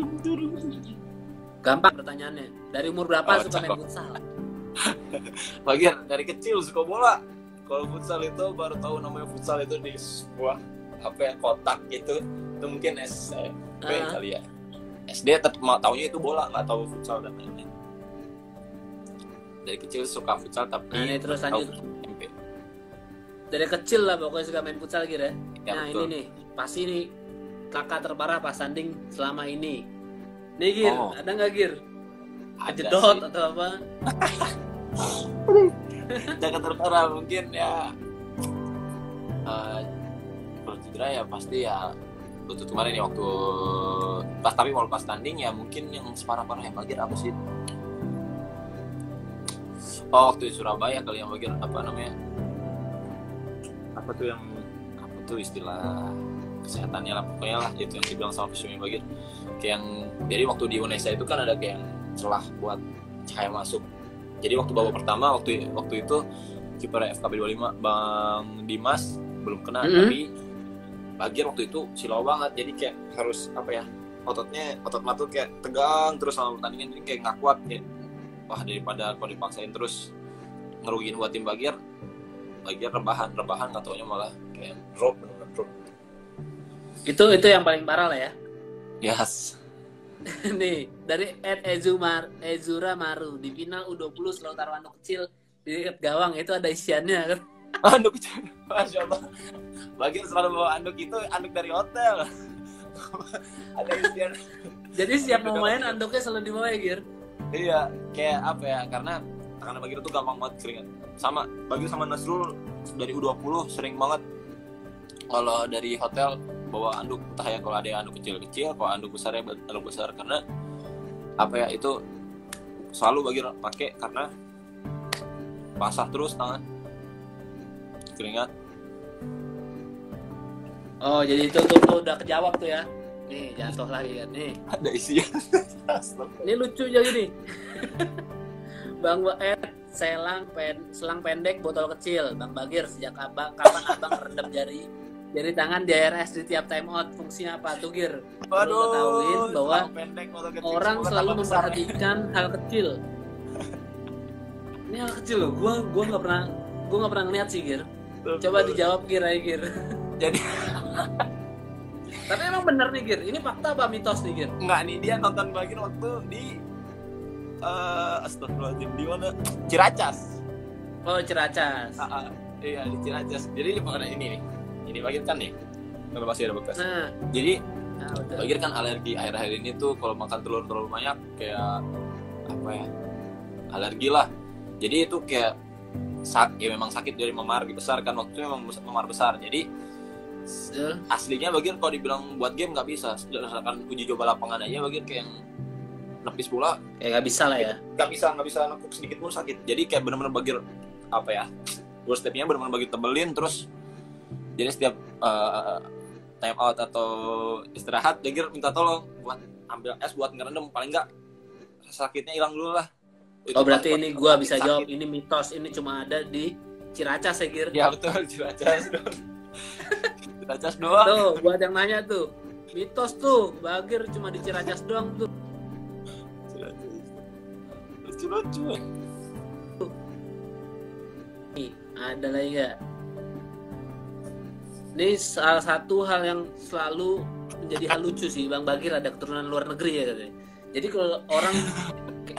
Gampang pertanyaannya. Dari umur berapa suka main futsal? Bagir dari kecil suka bola. Kalau futsal itu baru tahu namanya futsal itu di sebuah apa ya, kotak gitu. Itu mungkin SMP kali ya. SD taunya itu bola, nggak tahu futsal dan lain-lain. Dari kecil suka futsal tapi terus lanjut. Dari kecil lah pokoknya suka main futsal gitu ya. Nah betul. Ini nih pasti nih kakak terparah pas tanding selama ini. Nih Gir, ada nggak Gir? Jedot atau apa? Kakak terparah mungkin ya. Kalau cedera ya pasti ya lutut kemarin ya waktu pas, tapi kalau pas tanding ya mungkin yang separah-parah yang Bagir apa sih? Waktu di Surabaya kali yang Bagir apa namanya? Apa tuh istilah kesehatannya lah, pokoknya lah itu yang dibilang sama visionya Bagir. Kayak yang jadi waktu di Indonesia itu kan ada kayak yang celah buat cahaya masuk. Jadi waktu babak pertama waktu itu kiper FKB 25 Bang Dimas belum kena, tapi Bagir waktu itu silau banget. Jadi kayak harus apa ya, otot mata kayak tegang terus sama pertandingan, jadi kayak nggak kuat kayak wah daripada kalau dipaksain terus ngerugiin buat tim Bagir rebahan nggak taunya malah kayak drop. Itu yang paling parah lah ya. Yes. Nih dari Ezura Maru, di final U20 Selalu taruhan kecil di dekat gawang itu ada isiannya kan. Anduk kecil, masya Allah. Bagir selalu bawa anduk itu, anduk dari hotel. Ada isian. Jadi siap mau main anduknya selalu dibawa ya Gir? Iya, kayak apa ya? Karena Bagir tuh gampang banget keringat. Sama Bagir sama Nasrul dari U20 sering banget kalau dari hotel bawa anduk, entah ya kalau ada yang anduk kecil-kecil, kalau anduk besar ya anduk besar, karena apa ya, itu selalu Bagir pakai karena basah terus tangan keringat. Oh jadi itu tuh udah kejawab tuh ya. Nih jatuh lagi kan nih. Ada isian. Ini lucu jadi nih. Bang selang pendek botol kecil. Bang Bagir, sejak kapan abang rendam jari tangan di RS di tiap time out? Fungsinya apa tuh Gir? Perlu ketahuin bahwa orang selalu memperhatikan hal kecil. Ini hal kecil loh. Gua nggak pernah ngeliat sih Gir. Coba dijawab Gir aja Gir. Jadi tapi emang bener nih Gir, ini fakta apa mitos nih Gir? Enggak nih, dia nonton Bagir waktu di astagfirullahaladzim, di mana? Ciracas. Oh Ciracas. Iya di Ciracas. Jadi bukan ini nih. Ini Bagir kan nih. Kalau pasti ada bekas. Nah. Jadi betul. Bagir kan alergi akhir-akhir ini tuh kalau makan telur terlalu banyak kayak apa ya? Alergi lah. Jadi itu kayak ya memang sakit dari memar besar kan, waktu itu memang memar besar. Jadi aslinya Bagir kalau dibilang buat game nggak bisa, berdasarkan uji coba lapangan aja Bagir kayak yang nepis bola nggak bisa lah ya, nggak bisa nekuk sedikit pun sakit. Jadi kayak benar-benar Bagir apa ya, goal stepnya benar-benar Bagir tebelin, terus jadi setiap time out atau istirahat Bagir minta tolong buat ambil es buat ngerendam, paling nggak sakitnya hilang dulu lah. Oh berarti ini gue bisa sakit. Jawab ini mitos, ini cuma ada di Ciracas ya Gir? Ya betul, Ciracas doang. Ciracas doang. Tuh buat yang nanya tuh, mitos tuh Bagir cuma di Ciracas doang tuh. Lucu. Nih ada lagi gak? Ini salah satu hal yang selalu menjadi hal lucu sih, Bang Bagir ada keturunan luar negeri ya katanya. Jadi kalau orang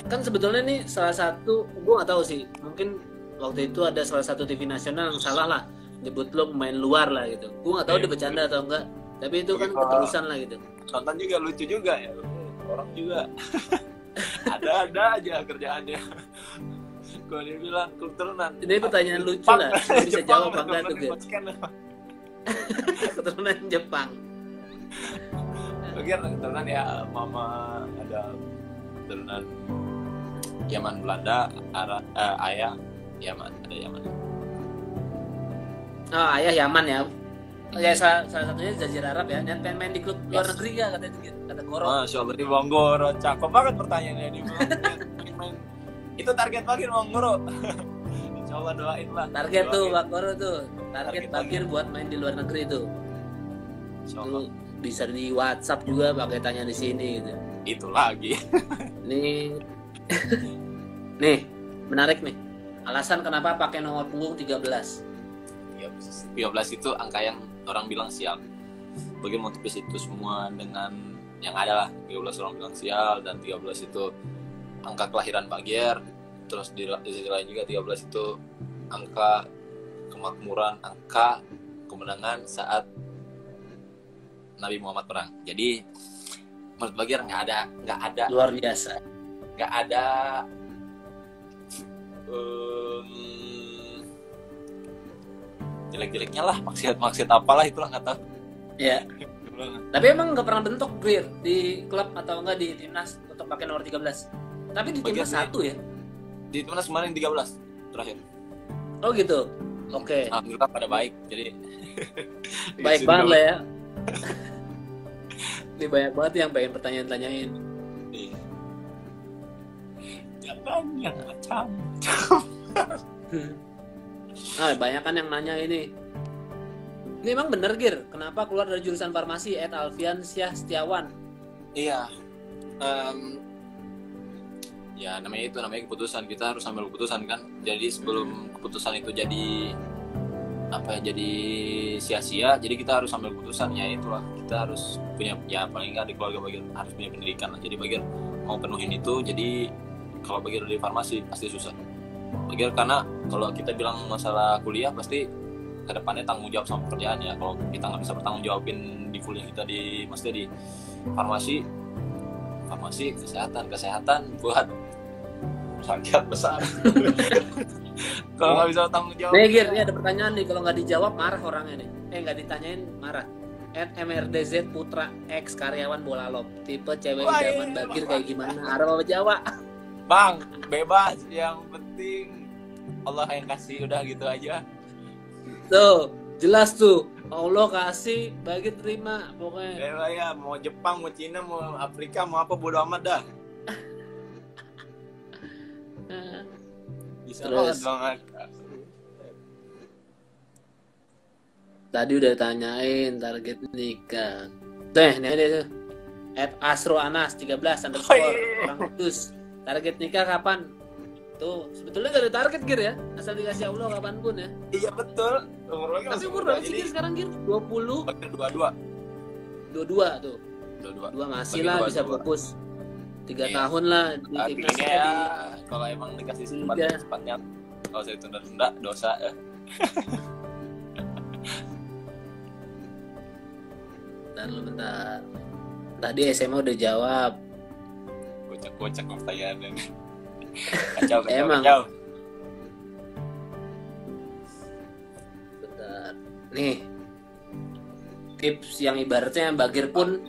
kan sebetulnya nih salah satu, gue nggak tahu sih, mungkin waktu itu ada salah satu TV nasional yang salah lah nyebut lo pemain luar lah gitu. Gue nggak tahu dia bercanda atau enggak, tapi itu kan keterusan lah gitu. Nonton juga lucu juga ya, orang juga ada aja kerjaannya. Kalau dia bilang keturunan, ini pertanyaan lucu lah, bisa jawab apa enggak tuh Gir? Keturunan Jepang. Bagian keturunan ya mama ada keturunan Yaman Belanda, ayah Yaman, ada Yaman. Oh ayah Yaman ya. Ya salah satunya Jazirah Arab ya. Dan pengen main di klub luar negeri ya katanya gitu. Kata Goro. Masya Allah di Bang Goro, cakep banget pertanyaannya di main. Itu target Bagir Bang Goro. Insya Allah doain lah. Target tuh Bang Goro tuh. Target Bagir buat main di luar negeri tuh. Insya Allah. Tuh, bisa di WhatsApp juga pakai tanya di sini gitu. Itu lagi. Nih, menarik nih. Alasan kenapa pakai nomor punggung 13? 13 itu angka yang orang bilang sial. Bagaimana motivasi itu semua dengan yang ada lah. 13 orang bilang sial, dan 13 itu angka kelahiran Bagir. Terus di sisi lain juga 13 itu angka kemakmuran, angka kemenangan saat Nabi Muhammad perang. Jadi menurut Bagir nggak ada luar biasa, nggak ada jelek-jeleknya lah, maksud apalah itulah, nggak tahu ya. Tapi emang nggak pernah bentuk Gir di klub atau enggak di timnas untuk pakai nomor 13, tapi di timnas satu ya, di timnas kemarin 13 terakhir. Oh gitu, oke. Alhamdulillah pada baik, jadi baik banget lah ya. Ini banyak banget yang pengen pertanyaan-tanyain. Iya. Jangan yang macam. Banyak kan yang nanya ini. Ini emang bener Gir, kenapa keluar dari jurusan farmasi? Alfian Syah Setiawan. Iya. Ya namanya keputusan, kita harus ambil keputusan kan. Jadi sebelum keputusan itu jadi jadi sia-sia, jadi kita harus ambil keputusan. Ya itulah, kita harus punya, ya paling nggak di keluarga Bagir harus punya pendidikan lah. Jadi Bagir mau penuhin itu, jadi kalau Bagir di farmasi pasti susah. Bagir, karena kalau kita bilang masalah kuliah pasti kedepannya tanggung jawab sama pekerjaan ya. Kalau kita nggak bisa bertanggung jawabin di kuliah kita di maksudnya di farmasi kesehatan buat rakyat besar. Kalau nggak bisa tanggung jawab. Nih Gir, ini ada pertanyaan nih, kalau nggak dijawab marah orangnya nih. Nggak ditanyain marah. @mrdz Putra X karyawan Bolalop, tipe cewek idaman Bagir kayak gimana? Arab apa Jawa? Bang, bebas, yang penting Allah yang kasih, udah gitu aja. Tuh, jelas tuh. Allah kasih, Bagir terima pokoknya. Ya, mau Jepang, mau Cina, mau Afrika, mau apa bodo amat dah. Bisa banget. Tadi udah tanyain target nikah. Ini ada tuh. @asroanas 13 _ orang kudus. Target nikah kapan? Tuh, sebetulnya gak ada target Gir ya. Asal dikasih Allah kapanpun ya. Iya betul. Tapi umur berapa sih Gir sekarang Gir? 20? 22 tuh. 22 masih lah bisa fokus. 3 tahun lah di ya, kalau emang dikasih secepatnya kalau saya tunda-tunda dosa ya. Bentar. Tadi SMA udah jawab. Kocak pertanyaannya. Kacau. Bentar. Nih. Tips yang ibaratnya Bagir pun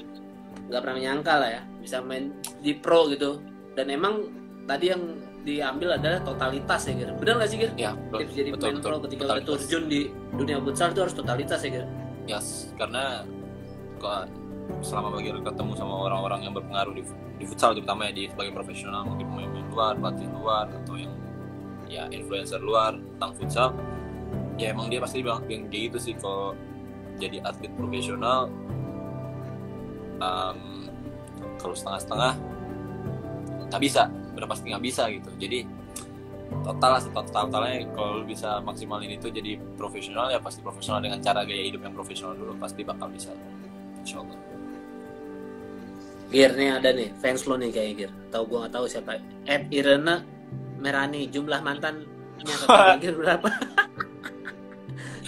nggak pernah menyangka lah ya, bisa main di pro gitu. Dan emang tadi yang diambil adalah totalitas ya Gir. Benar nggak sih Gir? Ya, tips jadi pemain pro ketika udah terjun di dunia futsal itu harus totalitas ya Gir. Yes, karena selama Bagir ketemu sama orang-orang yang berpengaruh di futsal, terutama ya di sebagai profesional, mungkin pemain luar, pelatih luar, atau yang ya influencer luar tentang futsal, ya emang dia pasti bilang kayak gitu sih. Kalau jadi atlet profesional, kalau setengah-setengah nggak bisa, udah pasti nggak bisa gitu. Jadi totalnya kalau bisa maksimalin itu jadi profesional, ya pasti profesional dengan cara gaya hidup yang profesional dulu, pasti bakal bisa, insyaallah. Gir nih ada nih fans lo nih kayak Gir. Tahu gua nggak tahu siapa. Irena Merani, jumlah mantannya kata Gir berapa?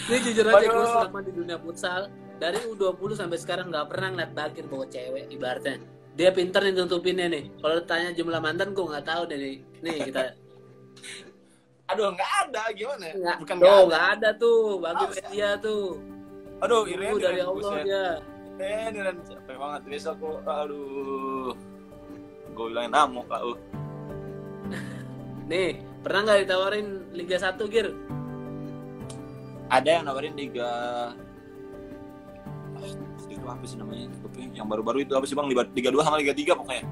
Ini jujur aja gue selama di dunia futsal dari U20 sampai sekarang nggak pernah ngeliat Bagir bawa cewek ibaratnya. Dia pinter nih nutupinnya nih. Kalau tanya jumlah mantan gue nggak tahu deh nih kita. Aduh nggak ada gimana? Bukan nggak ada tuh Bagir dia tuh. Aduh Irene dari Allah ya. Dan capek banget besok aku. Aduh. Gue bilang namuk lah. Nih pernah nggak ditawarin Liga 1 Gir? Ada yang nawarin Liga itu apa sih namanya? Yang baru-baru itu apa sih Bang? Liga 2 sama Liga 3 pokoknya.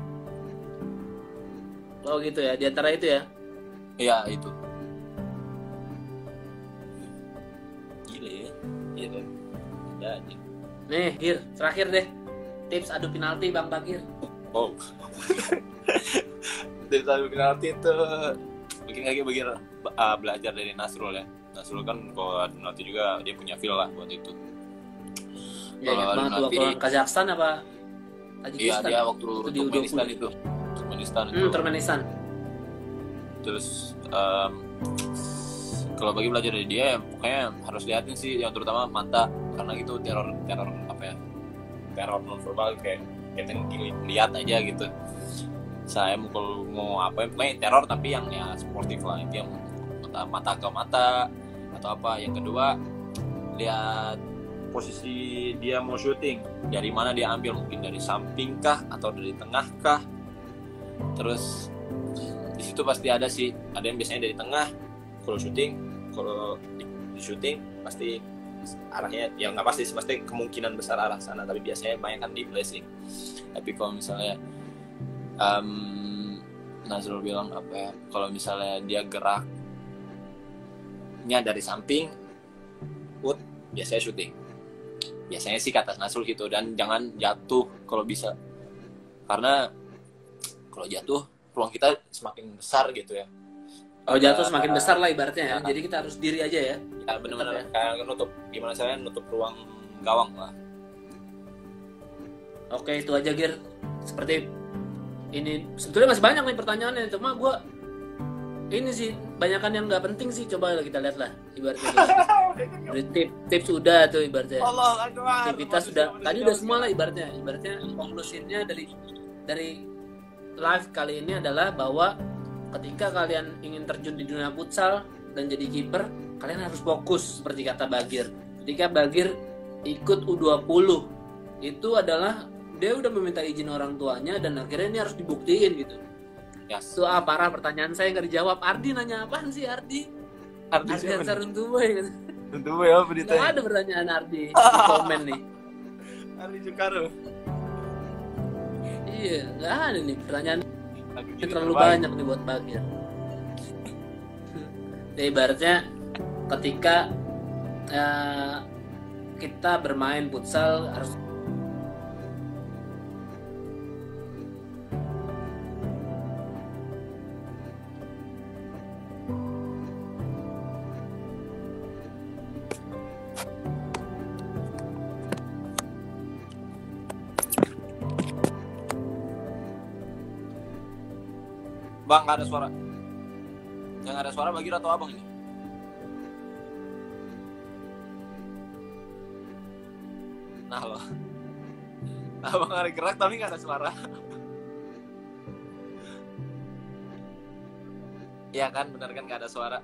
Oh gitu ya, di antara itu ya? Iya itu. Gile ya. Iya deh. Ya aja. Nih Gir, terakhir deh. Tips adu penalti Bang Bagir. Oh. Tips adu penalti itu mungkin lagi belajar dari Nasrul ya. Nasrul kan kalau adu penalti juga dia punya feel lah buat itu. Ya, kalau adu penalti waktu Kazakhstan apa? Tajikistan? Iya, dia waktu Turkmenistan itu. Turkmenistan. Terus kalau bagi belajar dari dia ya, pokoknya harus liatin sih yang terutama mata, karena itu teror apa ya? Teror nonverbal kayak kita lihat aja gitu. Saya kalau mau apa ya, pokoknya teror tapi yang ya sportif lah, itu yang mata ke mata atau apa. Yang kedua, lihat posisi dia mau syuting, dari mana dia ambil, mungkin dari samping kah atau dari tengah kah. Terus di situ pasti ada yang biasanya dari tengah kalau syuting, kalau di syuting pasti arahnya ya nggak pasti kemungkinan besar arah sana, tapi biasanya banyak kan di blessing. Tapi kalau misalnya Nazrul bilang apa ya, kalau misalnya dia geraknya dari samping, biasanya syuting. Biasanya sih kata Nazrul gitu, dan jangan jatuh kalau bisa, karena kalau jatuh peluang kita semakin besar gitu ya. Oh jatuh semakin besar lah ibaratnya ya. Jadi kita harus diri aja ya. Ya benar-benar kayak nutup ruang gawang lah. Oke itu aja Gir. Seperti ini sebetulnya masih banyak nih pertanyaannya, cuma gue ini sih banyakan yang nggak penting sih, coba kita lihat lah ibaratnya gitu. Dari tips udah tuh ibaratnya. Allah Akbar. Aktivitas sudah tadi udah semua lah ibaratnya konklusinya dari live kali ini adalah bahwa ketika kalian ingin terjun di dunia futsal dan jadi kiper, kalian harus fokus seperti kata Bagir. Ketika Bagir ikut U20 itu adalah dia udah meminta izin orang tuanya dan akhirnya ini harus dibuktiin gitu. Yes. Itu parah, pertanyaan saya nggak dijawab. Ardi nanya apaan sih Ardi? Ardi Ansar Runtuboy gitu. Runtuboy apa ditanya? Nggak ada pertanyaan Ardi di komen nih. Ardi Cukaro. Iya, nggak ada nih pertanyaan. Ini terlalu banyak nih buat Bagir. Ya, ibaratnya ketika kita bermain futsal harus Bang, nggak ada suara. Yang ada suara Bagir atau abang ini? Nah loh. Abang ada gerak tapi nggak ada suara. Iya kan, benar kan nggak ada suara.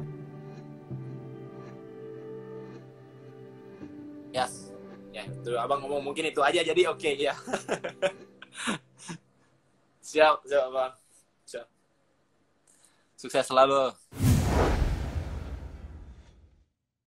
Yes. Ya, itu abang ngomong mungkin itu aja jadi oke ya. Siap abang. Siap. Sukses selalu.